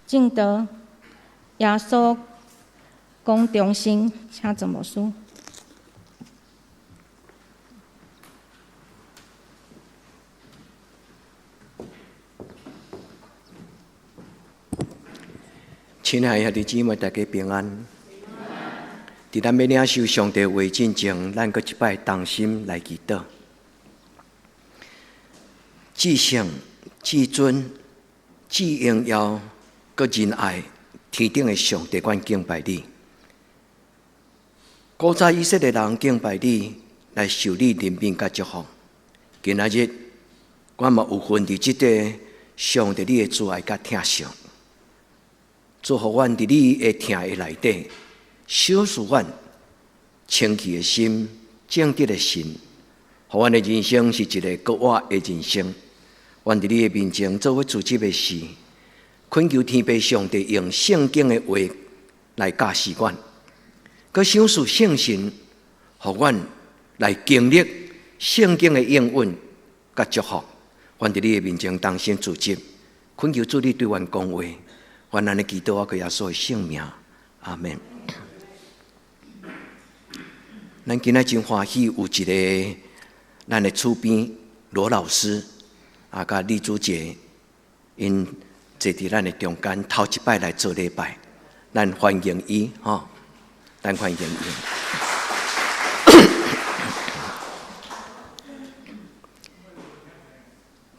敬得耶稣公中心，请怎么说？亲爱的兄弟姊妹，大家平安。伫咱要领受上帝话之前，咱搁一摆同心来祈祷。至圣、至尊、至荣耀、搁仁爱，天顶的上帝，阮敬拜你。古早以色列人敬拜你，来受你怜悯甲祝福。今仔日，阮嘛有份伫即个上帝你的慈爱甲疼惜。祝福阮伫你的疼的内底，小使阮清气的心、正直的心，互阮的人生是一个国活的人生。阮伫你的面前做伙自己的事，恳求天父上帝用圣经的话来教示阮，佮享受圣神，互阮来经历圣经的应允佮祝福。阮伫你的面前同心自责，恳求主你对阮讲话。愿咱的祈祷，我耶稣的圣名，阿门。咱今仔真欢喜，有一个咱的厝边罗老师甲李主姐，因坐伫咱的中间，头一摆来做礼拜，咱欢迎伊吼，咱欢迎伊。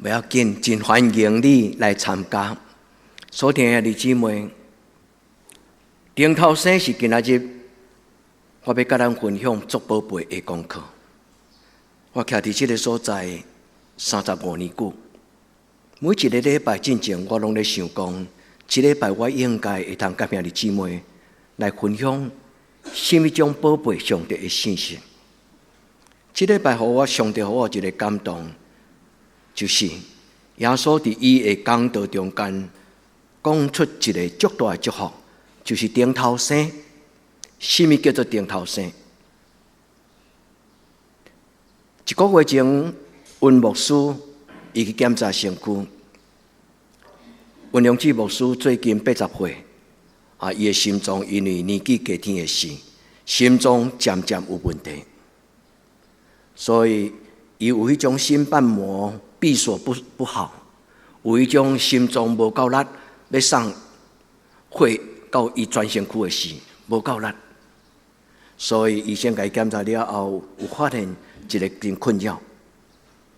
不要紧，真欢迎你来参加。所听的弟姊妹，顶头生是今仔日，我要甲咱分享足宝贝的功课。我徛伫即个所在35年久，每一个礼拜之前，我拢咧想讲，即礼拜我应该会通甲兄弟姊妹来分享什么种宝贝上帝的信息。即礼拜互我上帝互我一个感动，就是耶稣伫伊的讲道中间。讲出一个足大的祝福，就是顶头生。什么叫做顶头生？一个月前，温牧师伊去检查身躯。温良志牧师最近80岁，伊的心脏因为年纪加添的事，心脏渐渐有问题，所以伊有迄种心瓣膜闭锁不好，有迄种心脏无够力。要送血到伊全身躯的事，无够力，所以医生甲伊检查了后，有发现一个真困扰，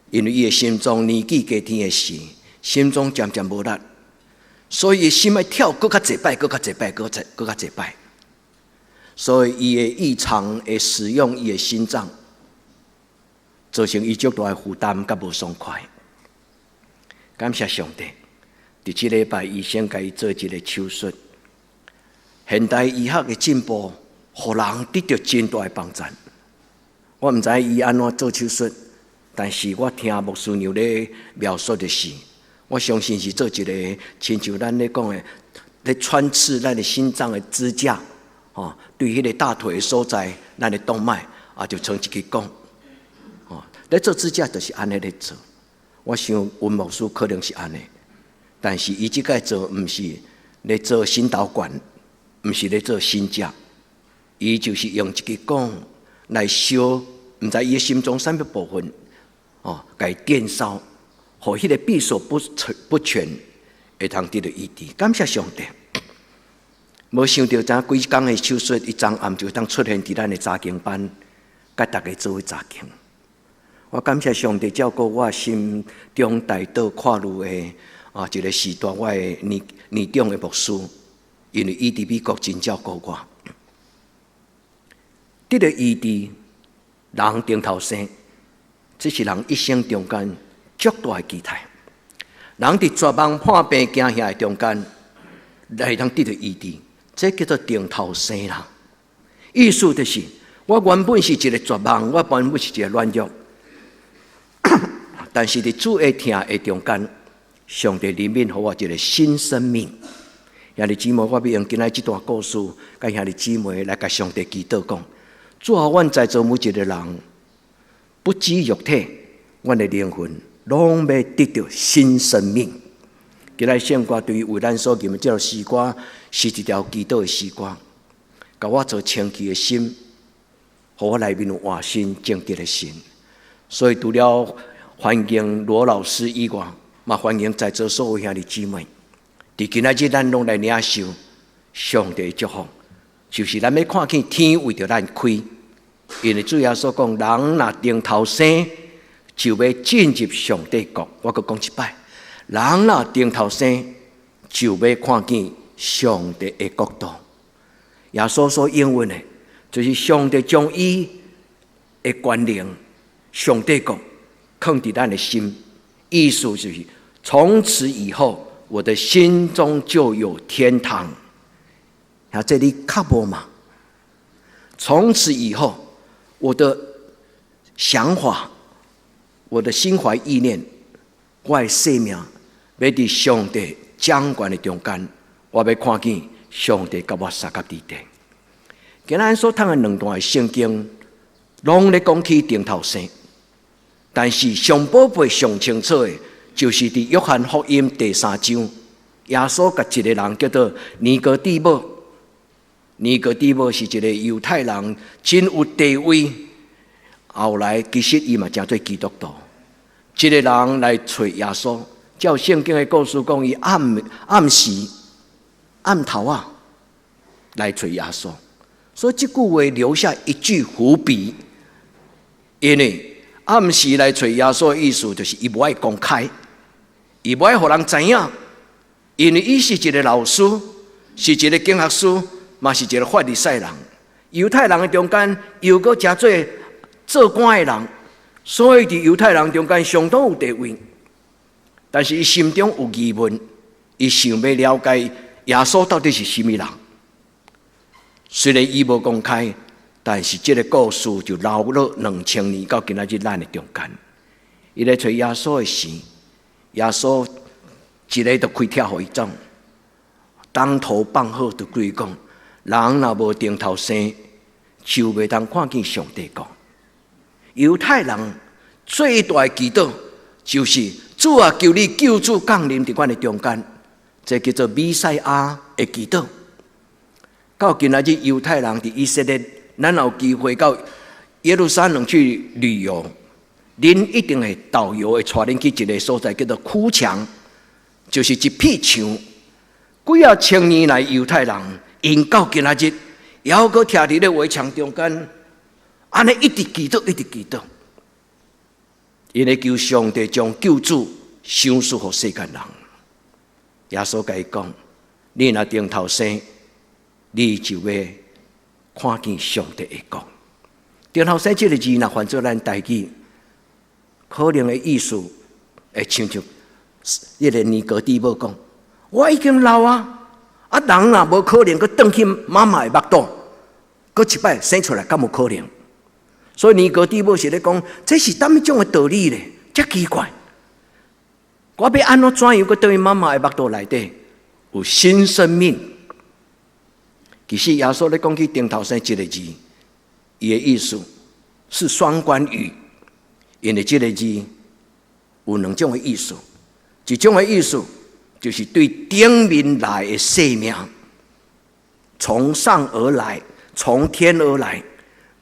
因为伊的心脏年纪加添的事，心脏渐渐无力，所以伊心爱跳搁较济摆，搁较济摆，搁较济摆，所以伊的异常会使用伊的心脏，造成伊足大的负担，甲无爽快。感谢上帝。伫即礼拜，医生甲伊做一个手术。现代医学的进步，互人得到真大的帮助。我毋知伊安怎做手术，但是我听牧师娘咧描述的是，我相信是做一个亲像咱咧讲的，咧穿刺咱的心脏的支架，对迄个大腿的所在，咱的动脉就像一支管，咧做支架就是安尼咧做。我想温牧师可能是安尼。但是伊即个做，毋是咧做心导管，毋是咧做心架，伊就是用一支管来烧，毋知伊的心脏啥物部分，甲伊电烧，互迄个闭锁不全，会通得到医治。感谢上帝！无想到昨几工的手术，伊昨暗就当出现伫咱的查经班，甲大家做伙查经。我感谢上帝照顾我心中大道跨入的。一个时段，我的年长的牧师，因为伊伫美国真照顾我，得到医治，人顶头生，这是人一生中间足大的期待。人伫绝望破病惊吓的中间，来通得到医治，这叫做顶头生啦。意思就是，我原本是一个绝望，我原本是一个软弱，但是伫主的疼的中间。上帝怜悯互我一个新生命，兄弟姊妹，我要用今仔这段故事，甲兄弟姊妹来甲上帝祈祷讲，主啊，阮在座每一个人，不止肉体，阮的灵魂拢要得到新生命。今仔献歌对于为咱所吟的这条诗歌，是一条祈祷的诗歌，甲我做清气的心，互我内面有换心正直的心。所以除了欢迎罗老师以外，嘛欢迎在座所有兄弟姊妹。伫今仔日咱拢来领受上帝的祝福，就是咱要看见天为着咱开，因为主耶稣讲，人若定头生，就要进入上帝国。我阁讲一摆，人若定头生，就要看见上帝的国度。耶稣所应允的，就是上帝将伊的权能、上帝国放伫咱的心，意思就是从此以后，我的心中就有天堂。啊，这里较无嘛？从此以后，我的想法、我的心怀意念，我的生命要伫上帝掌权的中间，我要看见上帝甲我三角地带。今仔咱所读的两段的圣经，拢咧讲起定头生，但是上宝贝、上清楚的，就是伫约翰福音第3章，耶稣甲一个人叫做尼哥底母。尼哥底母是一个犹太人，真有地位。后来其实伊嘛真做基督徒。一个人来找耶稣，照圣经的故事讲，伊暗时、暗头啊来找耶稣。所以这句话留下一句伏笔，因为暗时来找耶稣的意思，就是伊无爱公开，伊无爱互人知影，因为伊是一个老师，是一个经学师。嘛是一个法利赛人，犹太人的中间又搁真做做官的人，所以伫犹太人中间相当有地位。但是伊心中有疑问，伊想要了解耶稣到底是什么人。虽然伊无公开，但是这个故事就留了2000年到今仔日咱的中间。伊来找耶稣的时，耶稣一个就开跳互伊种，当头棒喝就对伊讲。人若无定头生，就袂当看见上帝国。犹太人最大的祈祷就是主啊，求你救主降临伫阮的中间，这叫做弥赛亚的祈祷。到今仔日，犹太人伫以色列，咱有机会到耶路撒冷去旅游，恁一定会导游会带恁去一个所在，叫做哭墙，就是一片墙。几啊千年来，犹太人因到今仔日，也还阁徛伫咧围墙中间，安尼一直祈祷，一直祈祷，因为求上帝将救主赏赐予世间人。耶稣甲伊讲：你若定头生，你就要看见上帝的国。定头生这个字，若换做咱台语，可能的意思会亲像迄个尼哥底母讲：我已经老啊。啊，人若无可能，佮转去妈妈的腹肚，佮一摆生出来，敢有可能？所以尼哥底母是咧讲，这是怎么种的道理咧？真奇怪！我要安怎样佮转去妈妈的腹肚内底有新生命？其实耶稣咧讲起定头生这个字，伊的意思是双关语，因为这个字有两种的意思，一种的意思。就是对顶面来的生命，从上而来，从天而来，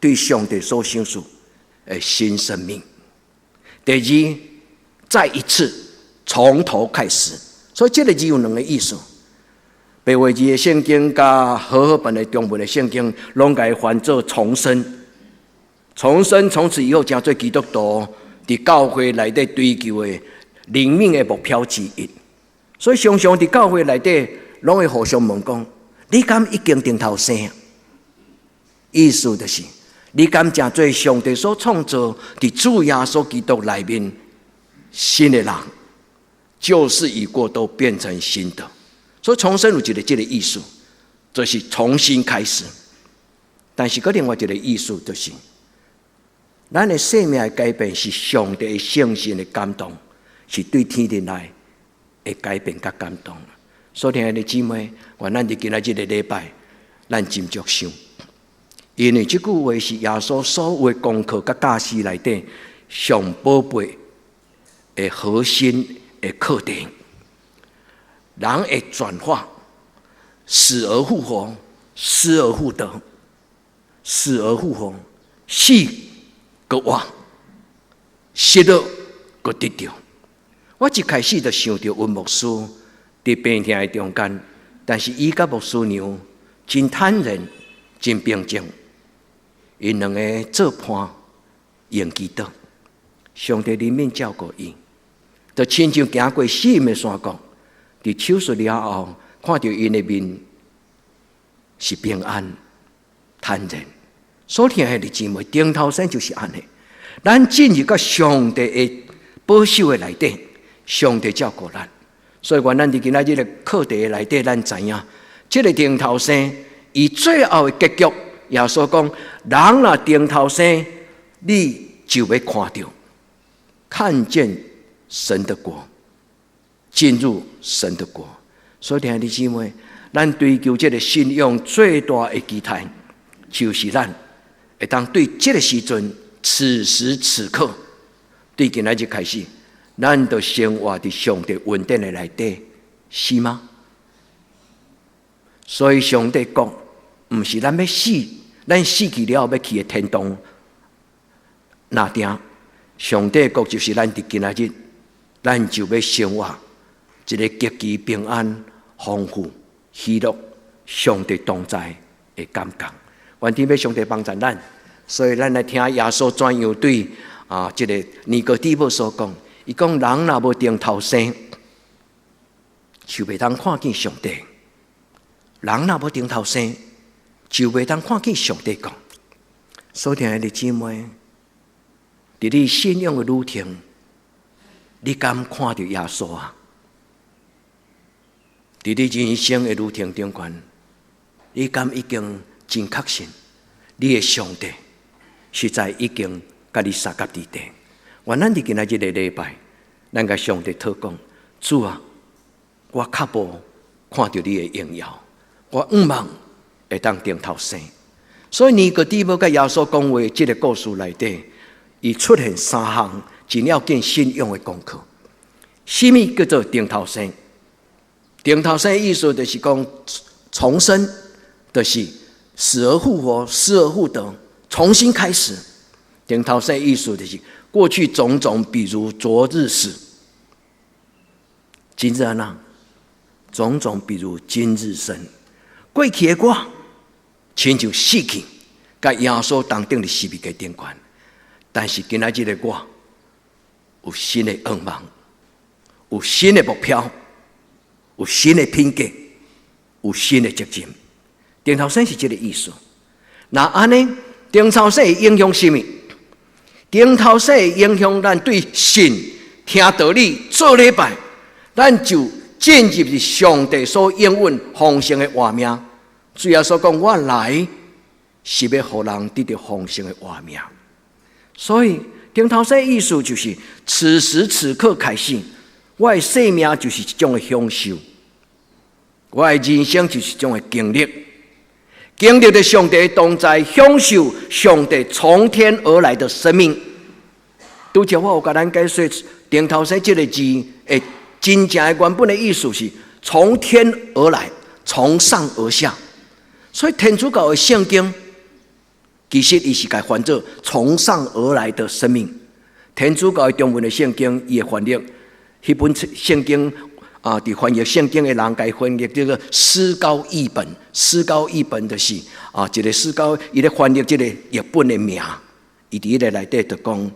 对上帝所赏赐的新生命。第二，再一次从头开始，所以这个字有两个意思。白话字的圣经加和合本的中文的圣经，拢甲伊翻做重生。重生从此以后，成做基督徒伫教会内底追求的灵命的目标之一。所以常常伫教会内底，拢会互相问讲：你敢已经定头生？意思就是，你敢真做上帝所创造伫主耶稣基督内面新的人，旧事已过，都变成新的。所以重生有一个这个意思，就是重新开始。但是，另外一个意思就是，咱的生命的改变是上帝的圣神的感动，是对天地来的改变甲感动。所以，亲爱的姊妹，愿咱伫今仔日的礼拜，咱斟酌想，因为这句话是耶稣所有的功课甲教示内底上宝贝的核心的课题。人会转化，死而复活，失而复得，死而复活，死搁活，失了搁得着。我一开始就想到温牧师伫病痛的中间，但是伊甲牧师娘真坦然、真平静，因两个做伴用祈祷，上帝怜悯照顾伊，就亲像行过死荫的山谷，伫手术了后，看到因的面是平安、坦然。所听的弟姊妹，顶头山就是安尼，咱进入到上帝的保守的内底。上帝照顾咱，所以咱伫今仔日的课题内底，咱知影，这个顶头生，伊最后的结局，耶稣讲，人若顶头生，你就要看见神的国，进入神的国。所以，弟兄姊妹，咱追求这个信仰最大的期待，就是咱会当对这个时阵、此时此刻，对今仔日开始。咱就生活伫上帝稳定的内底，是吗？所以上帝讲，毋是咱要死，咱死去了后要去的天堂那定。上帝国就是咱伫今仔日，咱就要生活一个极其平安、丰富、喜乐、上帝同在的感觉。愿天要上帝帮助咱，所以咱来听耶稣怎样对这个尼哥底母所讲。伊讲人若无顶头生，就袂当看见上帝。人若无顶头生，就袂当看见上帝讲。所以听的姊妹，伫你信仰的路程，你敢看到耶稣啊？伫你人生的路程中间，你敢已经真确信，你的上帝实在已经甲你三甲伫地。愿咱伫今仔日的礼拜，咱甲上帝祷讲：主啊，我较无看到你的荣耀，我望会当顶头生。所以尼哥底母甲耶稣讲话，这个故事内底，伊出现三项真要紧信仰的功课。什么叫做顶头生？顶头生的意思就是讲重生，就是死而复活，失而复得，重新开始。顶头生的意思就是过去种种，比如昨日死；今日呢，种种比如今日生。过去的我，亲像死去，甲耶稣当顶的死命嘅顶关。但是今仔日的我，有新的愿望，有新的目标，有新的品格，有新的责任。顶头生是这个意思。那安尼，顶头生会影响什么？顶头生会影响咱对神听道理、做礼拜，咱就进入上帝所应允丰盛的活命。主耶稣讲：“我来是要互人得到丰盛的活命。”所以顶头生的意思就是，此时此刻开始，我的生命就是一种的享受，我的人生就是一种的经历。经历的上帝同在，享受上帝从天而来的生命。拄则我有甲咱解说，顶头生这个字的真正的原本的意思是从天而来，从上而下。所以天主教的圣经，其实伊是该翻作从上而来的生命。天主教的中文的圣经，伊会翻译迄本圣经。伫翻译圣经的人，该翻译这个思高译本。思高译本就是一个思高，伊咧翻译这个译本的名。伊伫迄个内底就讲，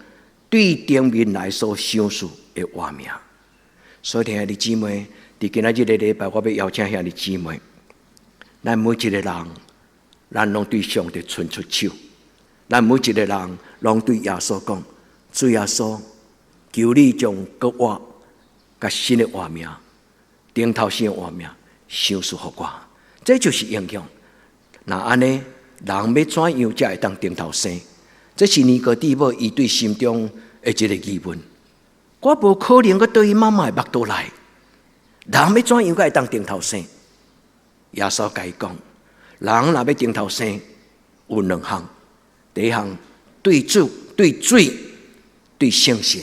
对顶面来所享受的活命。所以，兄弟姊妹，伫今仔日的礼拜，我要邀请兄弟姊妹，咱每一个人，咱拢对上帝伸出手。咱每一个人，拢对耶稣讲：主耶稣，求你将搁我甲新的活命。顶头生的活命，享受互我，这就是影响。那安尼，人要怎样才会当顶头生？这是尼哥底母伊对心中的一个疑问。我无可能去对伊妈妈的目肚来，人要怎样才会当顶头生？耶稣甲伊讲：人若要顶头生，有两项。第一项，对主、对水、对圣神；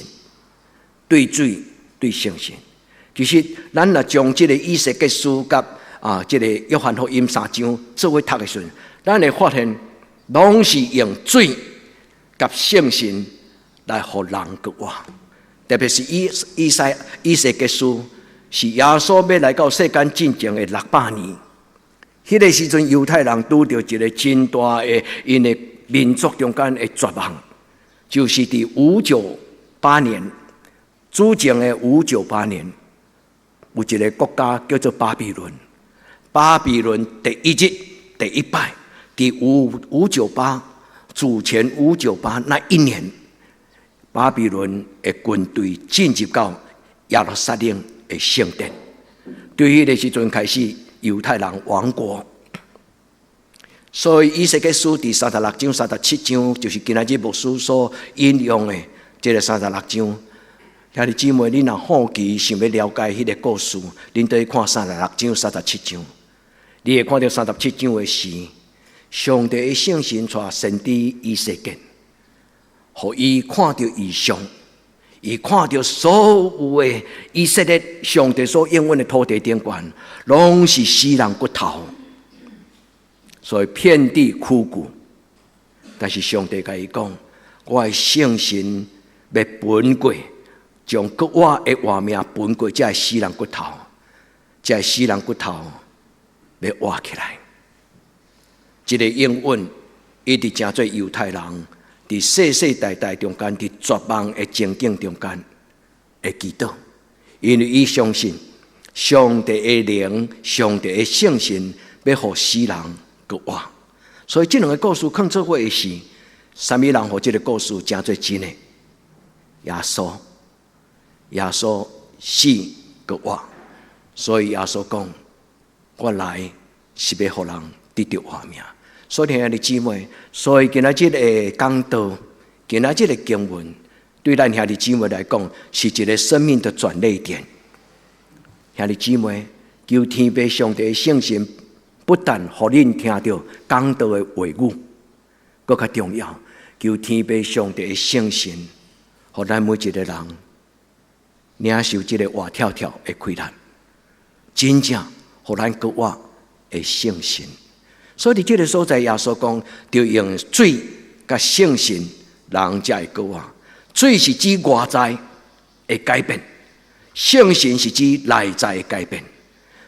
对水、对圣神。其实咱若将这个以西结书甲这个约翰福音3章做伙读的时候，咱会发现，拢是用水甲圣神来互人觉活。特别是以西结书，是耶稣要来到世间进前的600年。迄个时阵，犹太人拄着一个真大的因的民族中间的绝望，就是伫598年，主前的598年，有一个国家叫做巴比伦。巴比伦第一日第一摆，伫598主前598那一年，巴比伦的军队进入到耶路撒冷的圣殿。对迄个时阵开始，犹太人亡国。所以以西结书第36章、37章，就是今仔日牧师所引用的这个36章。兄弟姊妹，恁若好奇想要了解迄个故事，恁都去看36章、37章。你会看到37章的诗，上帝的圣神带先知以西结，互伊看到异象，伊看到所有的以色列上帝所应允的土地顶悬，拢是死人骨头，所以遍地枯骨。但是上帝甲伊讲：“我的圣神要分过，将搁我的活命分过，这死人骨头，这死人骨头。”要活起来，这个应允一直成做犹太人伫世世代代中间，伫绝望的情境中间的祈祷，因为伊相信上帝的灵、上帝的圣神要互死人搁活，所以这两个故事放做伙的是，什么人互这个故事成做真的？耶稣死搁活，所以耶稣讲。我来是要互人得到活命，所以兄弟姊妹，所以今仔日的讲道，今仔日的经文，对咱兄弟姊妹来讲，是一个生命的转捩点。兄弟姊妹，求天父上帝的圣神，不但互恁听到讲道的话语，更较重要，求天父上帝的圣神，互咱每一个人领受这个活跳跳的开展，真正。互咱搁活的圣神，所以伫这个所在，耶稣讲，就用水甲圣神，人才会搁活。水是指外在的改变，圣神是指内在的改变。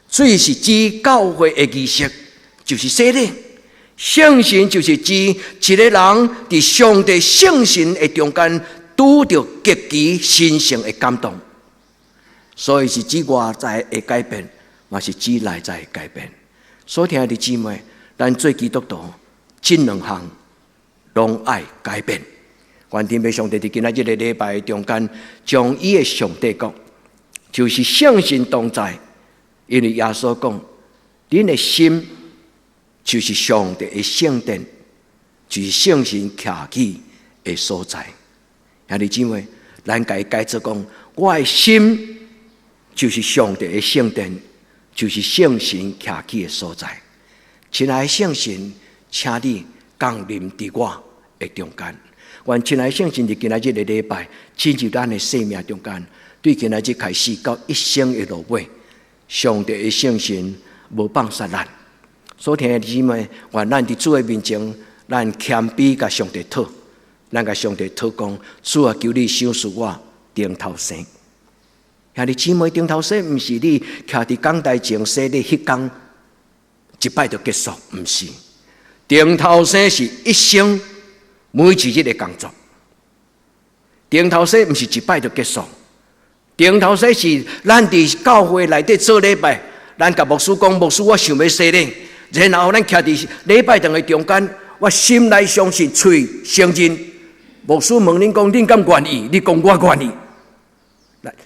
水是指教会的仪式，就是洗礼；圣神就是指一个人伫上帝圣神的中间，拄着极其神圣的感动。所以是指外在的改变。嘛是指内在的改变，所以兄弟姊妹，咱做基督徒，这两项拢爱改变。愿天父上帝伫今仔日个礼拜中间，将伊的上帝国，就是圣神同在。因为耶稣讲，恁的心就是上帝的圣殿，就是圣神徛起的所在。兄弟姊妹，咱该改做讲，我的心就是上帝的圣殿。就是圣神徛起的所在，亲爱的圣神，请你降临伫我的中间。愿亲爱的圣神伫今仔日的礼拜，进入咱的生命中间，对今仔日开始到一生的落尾，上帝的圣神无放杀咱。所以弟兄姊妹，愿咱伫主的面前，咱谦卑甲上帝讨，咱甲上帝讨讲，主啊，求你赏赐我顶头生。兄弟姊妹，顶头洗毋是你徛伫讲台前洗你迄天一摆就结束，毋是。顶头洗是一生每一日的工作。顶头洗毋是一摆就结束。顶头洗是咱伫教会内底做礼拜，咱甲牧师讲，牧师我想要洗你，然后咱徛伫礼拜堂的中间，我心内相信，嘴承认。牧师问恁讲，恁敢愿意？你讲我愿意。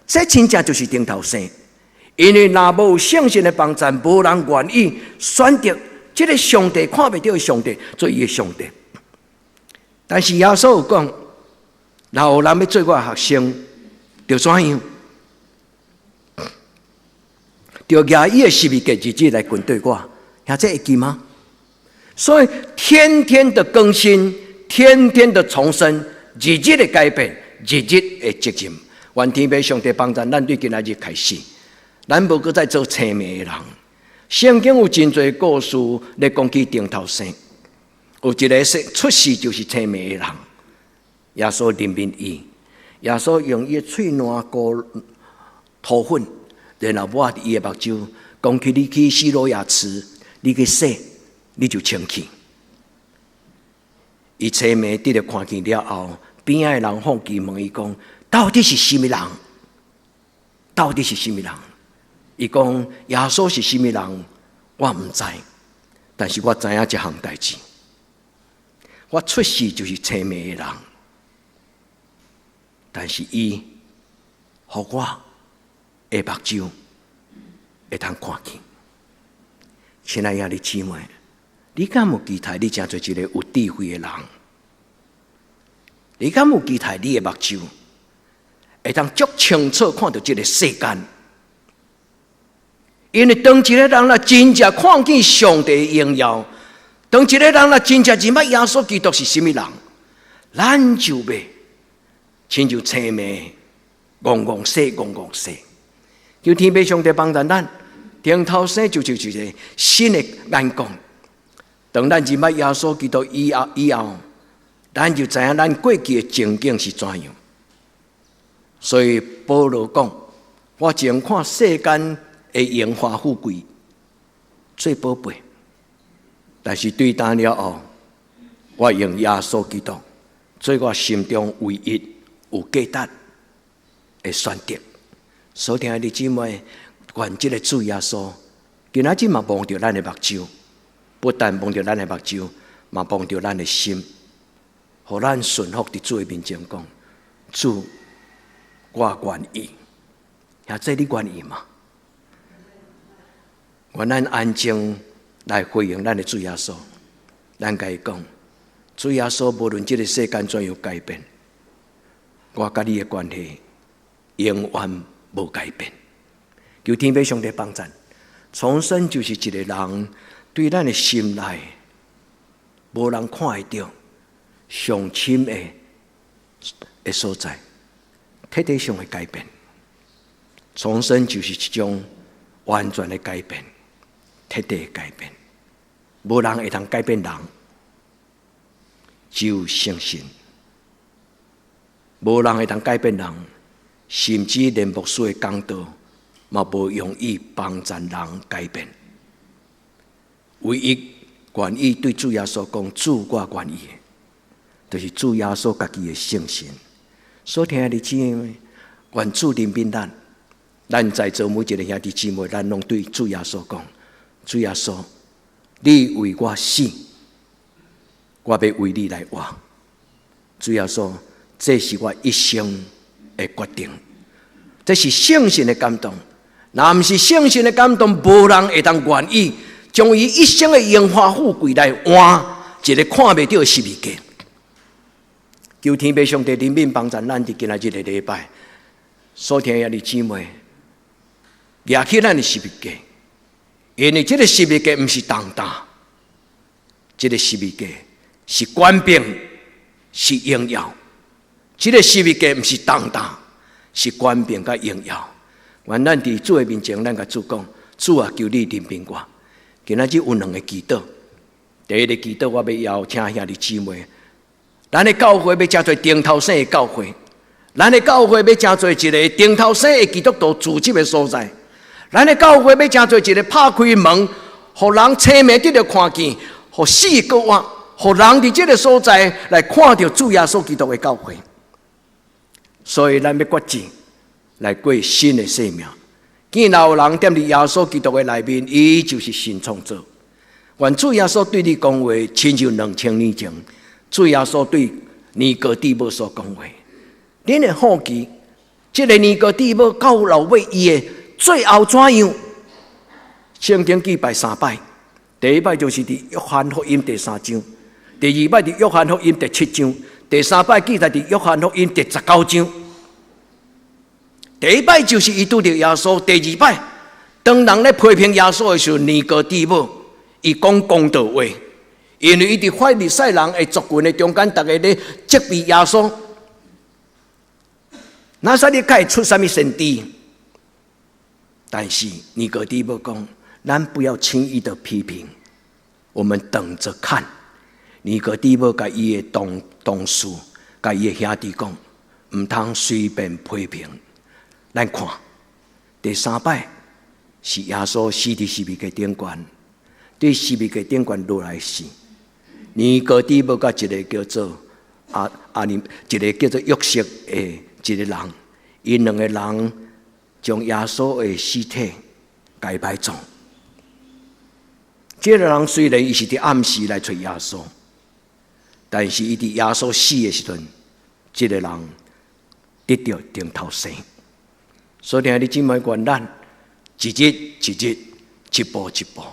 这真正就是顶头生，因为若无圣神的帮助，无人愿意选择这个上帝看不到的上帝做伊的上帝。但是耶稣有讲，若有人要做我的学生，就怎样？就拿伊的12个日子来跟对我，听这会记吗？所以天天的更新，天天的重生，日日的改变，日日的责任。愿天父上帝帮助咱对今仔日开始，咱无搁再做青面的人。圣经有真侪故事咧讲起顶头生，有一个出世就是青面的人，耶稣怜悯伊，耶稣用伊的喙烂膏涂粉，然后抹伫伊的目睭，讲起你去西罗亚池，你去洗，你就清气。伊青面得了看见了后，边仔的人好奇问伊讲：到底是什么人？到底是什么人？伊讲耶稣是什么人，我唔知，但是我知影一项代志，我出世就是青面的人，但是伊，互我的目睭会通看见。亲爱的姊妹，你敢有期待你成做一个有智慧的人？你敢有期待你的目睭会通足清楚看到这个世间？因为当一个人若真正看见上帝的荣耀，当一个人若真正认捌耶稣基督是什么人，咱就要亲像青面，戆戆洗，戆戆洗。求天父上帝帮助咱，顶头生就是一个新的眼光。当咱认捌耶稣基督以后，咱就知影咱过去的情景是怎样。所以保罗讲：我前看世间的荣华富贵最宝贝，但是对待了后，我用耶稣基督做我心中唯一有价值的选择。所听的姊妹，愿这个主耶稣，今仔日嘛望着咱的目睭，不但望着咱的目睭，嘛望着咱的心，互咱顺服伫主的面前讲：主，我愿意。兄弟，你愿意吗？愿咱安静来回应咱的主耶稣。咱甲伊讲：主耶稣，无论这个世间怎样改变，我甲你的关系永远无改变。求天父上帝帮助，重生就是一个人对咱的心内无人看会到上深的所在，彻底上的改变。重生就是一种完全的改变，彻底的改变。无人会通改变人，只有圣神。无人会通改变人，甚至连牧师的讲道嘛无容易帮助人改变。唯一愿意对主耶稣讲：主，我愿意，就是主耶稣家己的圣神。所听的姊妹，愿主怜悯咱。咱在座每一个兄弟姊妹，咱拢对主耶稣讲：主耶稣，你为我死，我要为你来活。主耶稣，这是我一生的决定，这是圣神的感动。若不是圣神的感动，无人会当愿意将伊一生的荣华富贵来换一个看不到的十字架。求天父上帝怜悯帮助咱伫今仔日的礼拜，所听的姊妹，举起咱的十字架，因为这个十字架不是重担，这个十字架是官兵，是荣耀。这个十字架不是重担，是官兵甲荣耀。愿咱伫主的面前，咱甲主讲：主啊，求你怜悯我。今仔日有两个祈祷，第一个祈祷我要邀请兄弟姊妹，咱的教会要成做顶头生的教会，咱的教会要成做一个顶头生的基督徒聚集的所在，咱的教会要成做一个拍开门，互人青面得到看见，互死个活，互人伫这个所在来看到主耶稣基督的教会。所以咱要决志来过新的生命。见老人踮伫耶稣基督的内面，伊就是新创造。愿主耶稣对你讲话，亲像2000年前主耶稣对尼哥底母所讲话。恁会好奇，这个尼哥底母到老尾伊的最后怎样？圣经记摆3摆，第一摆就是伫约翰福音第3章，第二摆伫约翰福音第7章，第3摆记载伫约翰福音第19章。第一摆就是伊拄着耶稣，第二摆当人咧批评耶稣的时候，尼哥底母伊讲公道话，因为伊伫法利赛人的族群的中间，大家咧责备耶稣。拿撒勒该出什么神迹？但是尼哥底母讲，咱不要轻易的批评，我们等着看。尼哥底母甲伊的同事，甲伊的兄弟讲，唔通随便批评。咱看第3摆是耶稣死伫十字架顶悬，对十字架顶悬落来死。尼哥底母甲一个叫做一个叫做约瑟的一个人，因两个人将耶稣的尸体改埋葬。这个人虽然伊是伫暗时来找耶稣，但是伊伫耶稣死的时阵，这个人得到顶头生。所以弟兄姊妹，愿咱一日一日，一步一步。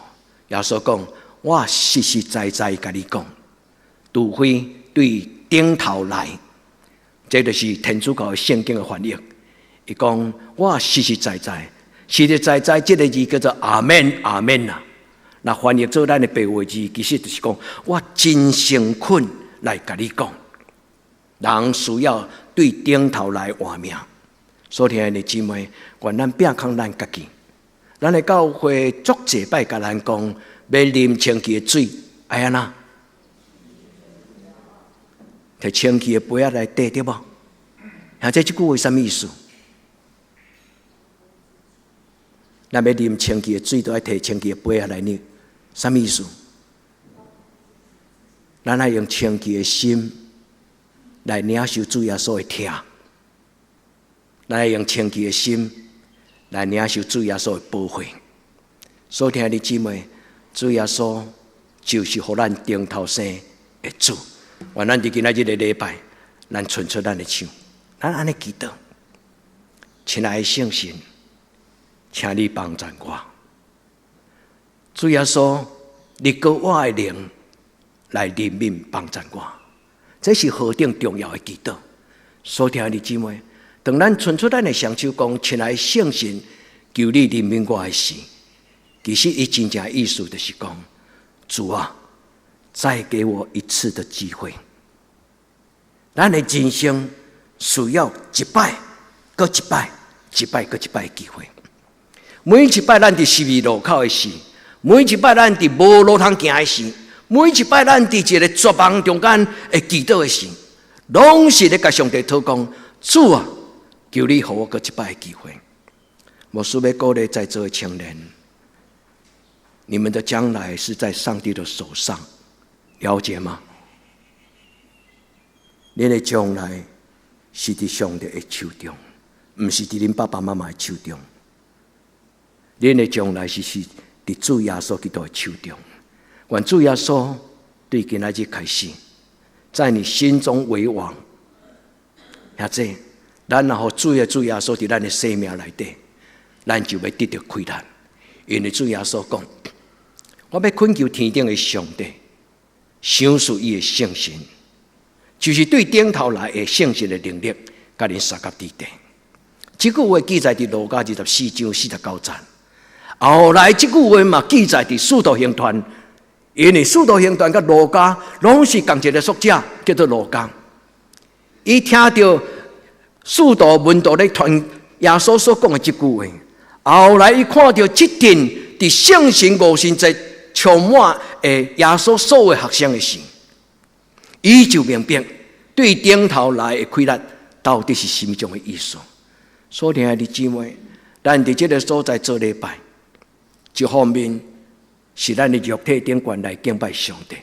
耶稣讲：“我实实在在甲你讲，除非对顶头来。”这就是天主教圣经的翻译。伊讲：“我实实在在，实实在在。”这个字叫做阿门，阿门啊！那翻译做咱的白话字，其实就是讲：我真诚恳来甲你讲，人需要对顶头来换命。所以弟兄姊妹，愿咱摒空咱家己。咱的教会足济摆甲咱讲，要啉清气的水，哎呀呐，摕清气的杯仔来滴对无？啊，这句话什么意思？咱要啉清气的水，都要摕清气的杯仔来啉，什么意思？咱要用清气的心来领受主耶稣的疼。咱要用清气的心来领受主耶稣的保护。所以弟兄姊妹，主耶稣就是予咱顶头生的主。愿咱伫今仔日的礼拜，咱伸出咱的手，咱安尼祈祷：亲爱的圣神，请你帮助我。主耶稣，你给我的灵来怜悯帮助我，这是何等重要的祈祷。所以弟兄姊妹，当咱伸出咱的双手讲，亲爱的圣神，求你怜悯我的事，其实伊真正意思就是讲，主啊，再给我一次的机会。咱的人生需要一摆，搁一摆，一摆搁一摆的机会。每一摆咱伫十字路口的时，每一摆咱伫无路通行的时，每一摆咱伫一个绝望中间会祈祷的时，拢是咧甲上帝祷告，主啊，求你予我搁一摆的机会。我是要鼓励在座的青年，你们的将来是在上帝的手上，了解吗？你的将来是伫上帝的手中，不是伫恁爸爸妈妈的手中。你的将来是伫主耶稣基督的手中。愿主耶稣对今仔日开始，在你心中为王。或者，咱若主耶稣伫咱的生命内底，咱就要得到亏难。因为主耶稣讲，我要恳求天顶的上帝，赏赐伊的圣神，就是对顶头来的圣神的能力，甲恁三甲地地。这句话记载伫路加24章49节。后来这句话嘛记载伫使徒行传，因为使徒行传甲路加拢是同一个作者，叫做路加。伊听到使徒门徒咧传耶稣所讲的这句话，后来伊看到这阵伫圣神五旬节充满耶稣所有学生的时，伊就明白对顶头来的亏难到底是什么种的意思。所以，弟兄姊妹，咱伫这个所在做礼拜，一方面是咱的肉体顶悬来敬拜上帝，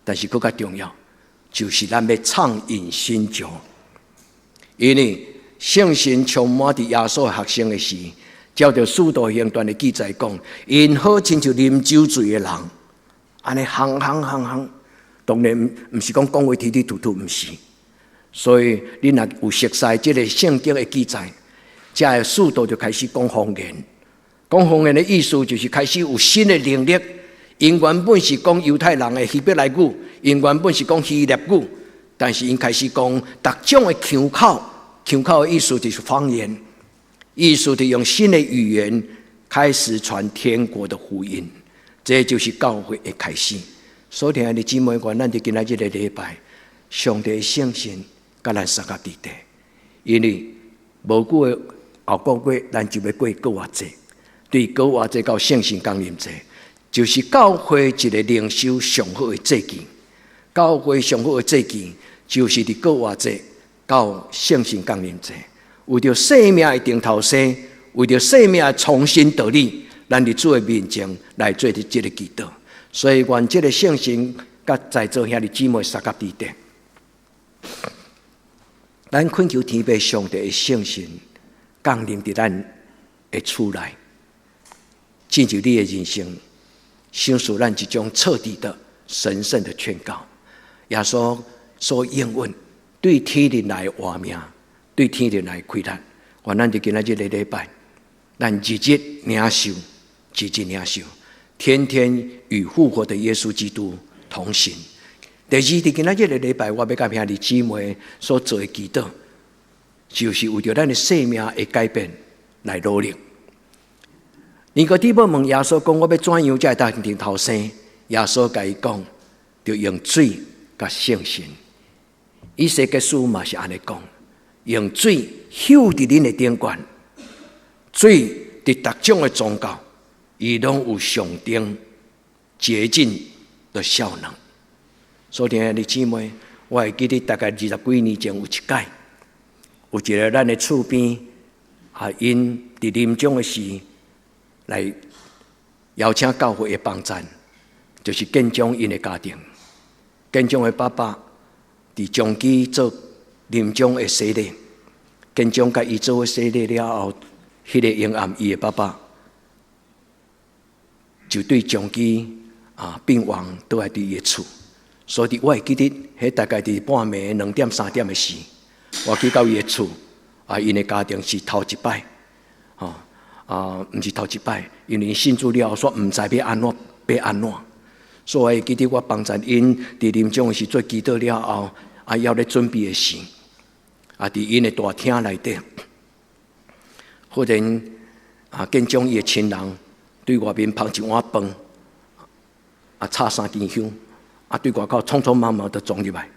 但是更加重要，就是咱要畅饮新酒。因为圣神充满伫耶稣学生的时，照着使徒行传的记载讲，因好亲像啉酒醉的人，安尼行。当然，不是讲话提提吐吐，不是。所以，你若有熟悉这个圣经的记载，这个使徒就开始讲方言。讲方言的意思就是开始有新的能力。因原本是讲犹太人的希伯来语，因原本是讲希腊语，但是因开始讲各种的腔口。腔口的意思就是方言，意思就是用新的语言开始传天国的福音。这就是教会的开始。所以，弟兄姊妹，愿咱伫今仔日的礼拜，上帝的圣神甲咱三甲地地，因为无久的后个月，咱就要过国节。对高活节到圣神降临节，就是教会一个灵修上好的节期。教会上好的节期，就是伫高活节到圣神降临节，为着生命的顶头生，为着生命的重新得力，咱伫主的面前来做这个祈祷。所以，愿这个圣神甲在座兄弟姊妹三甲地点，咱恳求天父上帝的圣神降临伫咱的厝内，进入你的人生，享受咱一种彻底的神圣的劝告。耶稣所应允对天人来活命，对天人来亏难。愿咱伫今仔日的礼拜，咱日日领受，日日领受，天天与复活的耶稣基督同行。第二，伫今仔日的礼拜，我要甲兄弟姊妹所做的祈祷，就是为着咱的生命的改变来努力。尼哥底母问耶稣讲：“我要怎样才会当顶头生？”耶稣甲伊讲：“就用水甲圣神。”以西结书嘛是安尼讲：“用水秀伫恁的顶冠，水伫各种的宗教，伊拢有上顶洁净的效能。”所以兄弟姊妹，我会记得大概20几年前有一届，有一个咱的厝边因伫临终的时来邀请教会的帮赞，就是建章因的家庭。建章的爸爸伫中基做临终的洗礼，建章甲伊做洗礼了后，迄个阴暗伊的爸爸就对中基病亡倒来伫伊的厝。所以我会记得，迄大概伫半暝2点3点的时，我去到伊的厝，因的家庭是头一摆，毋是头一摆，因为信主了后说毋知要安怎，所以我会记得我帮助因伫临终的时做祈祷了后，要咧准备的时，伫因的大厅内底，忽然见将伊的亲人对外面捧一碗饭，插3支香。对外口匆匆忙忙的撞入来，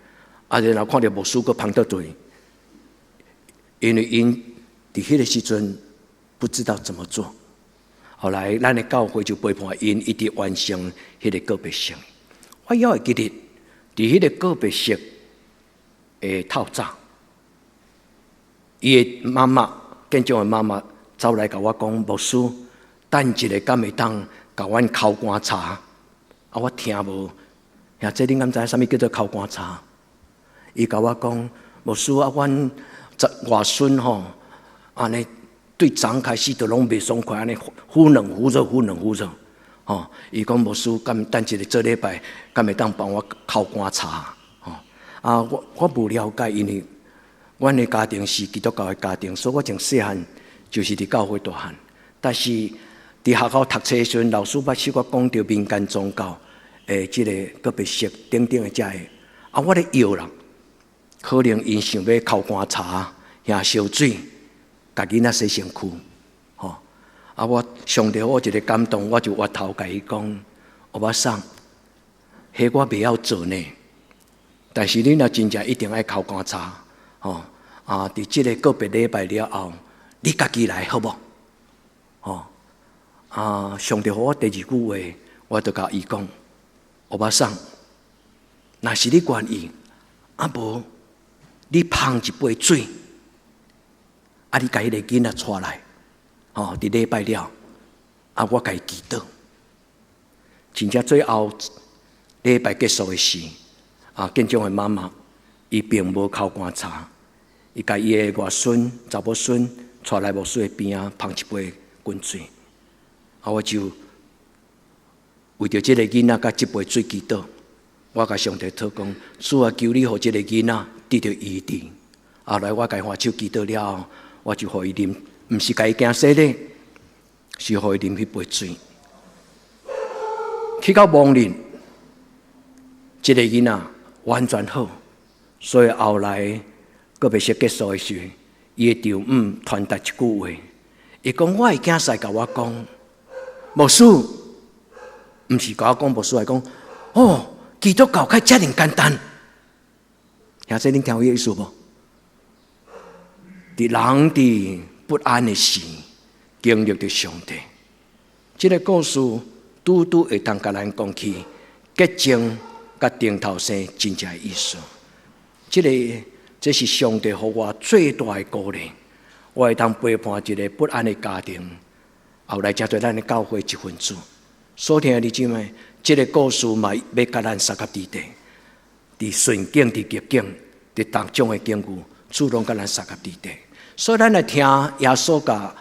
然后看到牧师搁捧到嘴，因为因伫迄个时阵不知道怎么做。后来咱的教会就陪伴因一直完成迄个告别式。我也会记得，伫迄个告别式的透早，伊的妈妈，建章的妈妈走来甲我讲：“牧师，等一下敢会当甲阮敲棺茶？”我听无。呀，这恁敢知啥物叫做敲棺茶？伊甲我讲，牧师阮外孙安尼对昨开始就拢袂爽快，安尼忽冷忽热，伊讲牧师，敢等一个做礼拜，敢会当帮我敲棺茶？我无了解，因为阮的家庭是基督教的家庭，所以我从细汉就是伫教会大汉。但是伫学校读册的时阵，老师捌使我讲到民间宗教。这个告别式等等的这个，我咧摇啦，可能因想要敲棺茶、喝烧水，家囡仔洗身躯，我上帝我一个感动，我就挖头甲伊讲，我送，迄我袂晓做呢，但是你若真正一定爱敲棺茶，伫这个告别礼拜了后，你家己来好无？上帝给我第2句话，我就甲伊讲。我送，若是你愿意，无你捧一杯水，你甲迄个囡仔带来，伫礼拜了，我甲伊祈祷。真正最后礼拜结束的时，建章的妈妈，伊并无敲棺茶，伊甲伊的外孙、查某孙带来牧师的边捧一杯滚水，我就。为着这个囡仔甲这杯水祈祷，我甲上帝祷讲，主啊，求你互这个囡仔得到医治。后来我甲换手祈祷了后，我就互伊啉，毋是甲伊惊洗礼，是互伊啉迄杯水。去到亡人，这个囡仔完全好，所以后来告别式结束的时候，伊的丈母传达一句话，伊讲我的囝婿甲我讲，牧师。毋是甲我讲，牧师来讲，基督教较遮尔简单。兄弟，恁听有意思无？伫人伫不安的时，经历着上帝，这个故事拄拄会当甲咱讲起结晶甲顶头生真正的意思。这是上帝给我最大的鼓励。我会当陪伴一个不安的家庭，后来才做咱的教会一份子。所听的弟兄们，这个故事嘛，要甲咱三角地带，伫顺境、伫逆境、伫各种的境遇，主动甲咱三角地带。所以咱来听耶稣甲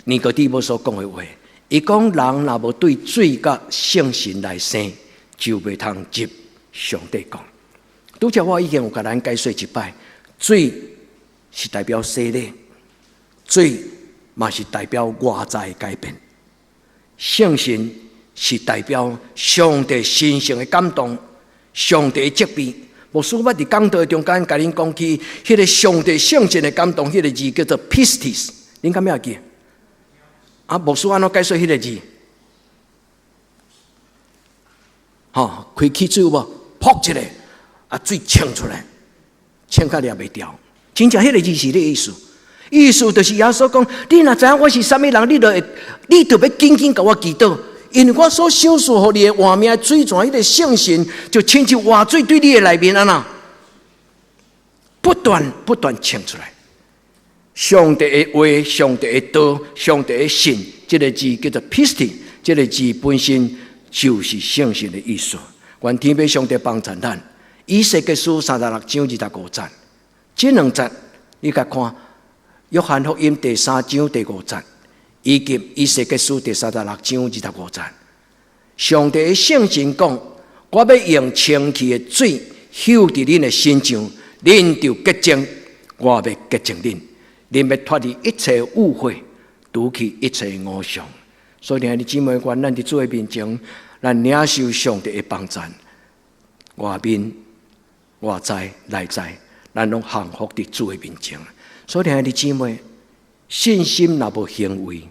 尼哥底母所讲的话。伊讲人若无对水甲圣神来生，就袂通入上帝讲。拄则我已经有甲咱解说一摆，水是代表洗礼，水嘛是代表外在的改变。圣神是代表上帝神圣的感动，上帝的责备。牧师捌伫讲道中间甲恁讲起，迄个上帝圣神的感动，迄个字叫做 pistis， 恁敢要记？牧师安怎解说迄个字？开气水有无？噗一下，水冲出来，冲甲抓袂掉。真正迄个字是迄个意思，意思就是耶稣讲：你若知影我是啥物人，你就要紧紧甲我祈祷，因为我所想述互你的画面水泉，迄个圣神就亲像活水对你的内面安那，不断冲出来。上帝的话，上帝的道，上帝的信，这个字叫做 pistis， 这个字本身就是圣神的意思。愿天父上帝帮助咱。以西结书36章25节。这两节，你甲看，约翰福音第3章第5节，以及以西结书第36章25节。上帝的圣神讲：我要用清气的水浇伫恁的身上，恁就洁净；我要洁净恁，恁要脱离一切污秽，除去一切恶相。所以，弟兄姊妹，愿咱伫主的面前，咱领受上帝的帮助，外面、外在、内在。咱拢幸福伫主的面前，所以弟兄姊妹，信心若无行为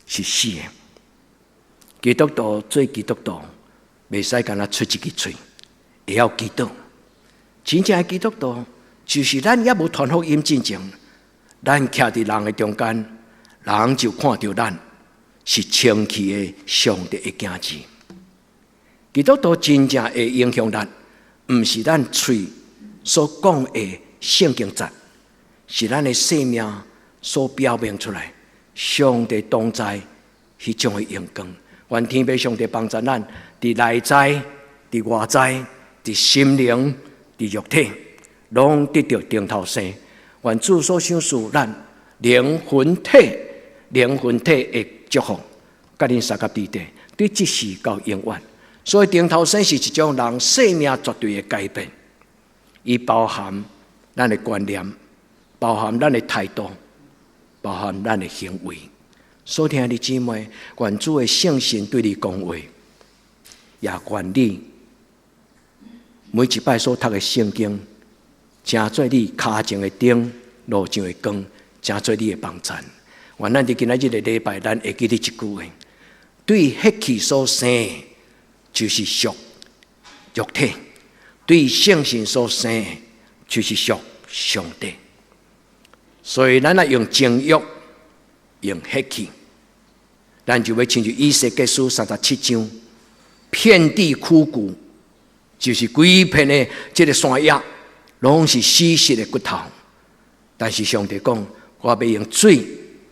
是死的。基督徒做基督徒，袂使干那出一支嘴，会晓祈祷。真正的基督徒，就是咱也无传福音进前，咱徛伫人的中间，人就看到咱是清气的上帝的子子。基督徒真正会影响咱，毋是咱嘴所讲的圣经节，是咱的生命所表明出来，上帝同在迄种的阳光。愿天父上帝帮助咱，伫内在、伫外在、伫心灵、伫肉体，拢得到顶头生。愿主所想属咱灵魂体的祝福，甲恁三角地带，对即时到永远。所以顶头生是一种人生命绝对的改变。伊包含咱的观念，包含咱的态度，包含咱的行为。所听的姊妹，愿主的圣神对你讲话，也愿你每一摆所读的圣经，成做你脚前的灯，路上的光，成做你的帮助。愿咱伫今仔日的礼拜，咱会记得一句话：对血气所生，就是属肉体。对圣神所生，就是属上帝。所以，咱若用情欲、用血气，咱就要亲像以西结书37章，遍地枯骨，就是规片的这个山野，拢是死实的骨头。但是上帝讲，我要用水、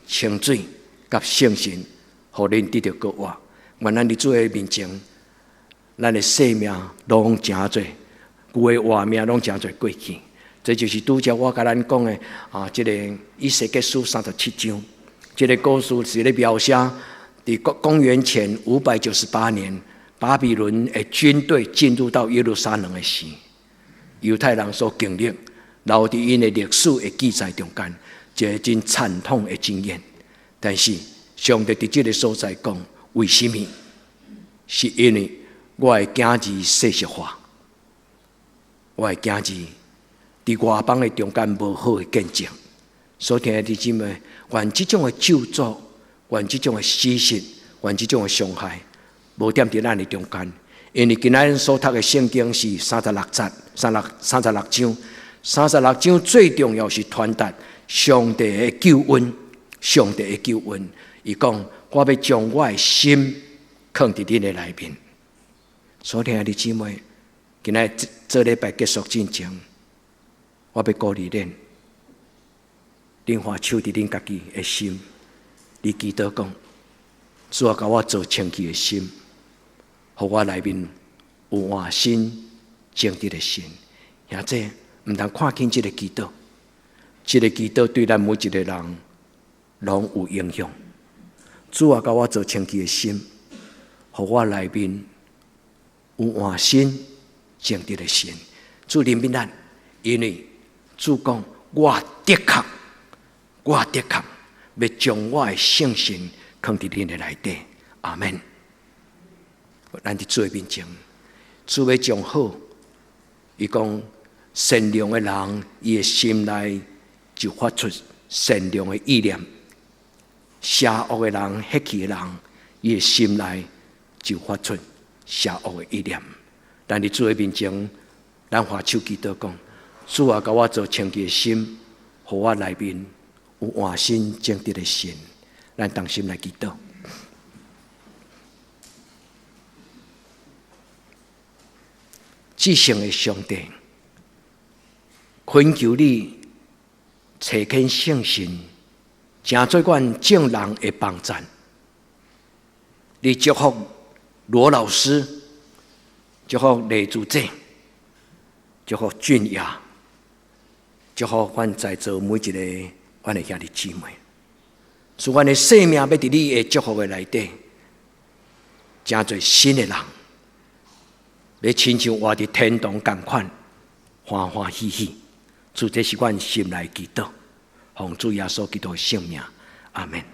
清水、甲圣神，互恁得到国活。愿咱伫主的面前，咱的生命拢真多。旧的画面拢真侪过去，这就是拄则我甲咱讲的这个以西结书37章，这个故事是咧描写伫公元前598年，巴比伦的军队进入到耶路撒冷的时，犹太人所经历，留伫因的历史的记载中间，一个真惨痛的经验。但是上帝伫这个所在讲，为什么？是因为我的子子世俗化。我的子子伫外邦的中间无好的见证，所听的弟兄们，愿这种的咒诅，愿这种的死实，愿这种的伤害，无踮伫咱的中间。因为今仔所读的圣经是36章，36章最重要是传达上帝的救恩，上帝的救恩，伊讲：我要将我的心放伫恁的内面。所以，兄弟姊妹，今仔这礼拜结束之前，我要鼓励恁，恁花手伫恁家己的心，你祈祷讲：主啊，甲我做清气的心，互我内面有换心、正直的心。兄弟，毋通看轻这个祈祷，这个祈祷对咱每一个人拢有影响。主啊，甲我做清气的心，互我内面有换心、正直的心。主怜悯咱，因为主讲：我的确要将我的圣心放伫恁的内底。阿门。咱伫主面前，主要将好，伊讲善良的人，伊的心内就发出善良的意念；邪恶的人、黑气的人，伊的心内就发出邪恶的意念。咱伫主面前，咱花手祈祷讲：主啊，甲我做清洁的心，互我内面有换心正直的心。咱同心来祈祷。至圣的上帝，恳求你垂听圣神，成做阮众人的帮赞。你祝福罗老师，祝福雷主席，祝福俊雅，祝福阮在座每一个阮的兄弟姊妹。使阮的生命要伫你的祝福的内底，成做新的人。要亲像活伫天堂同款，欢欢喜喜。主，这是阮心内祈祷，奉主耶稣基督的圣名，阿门。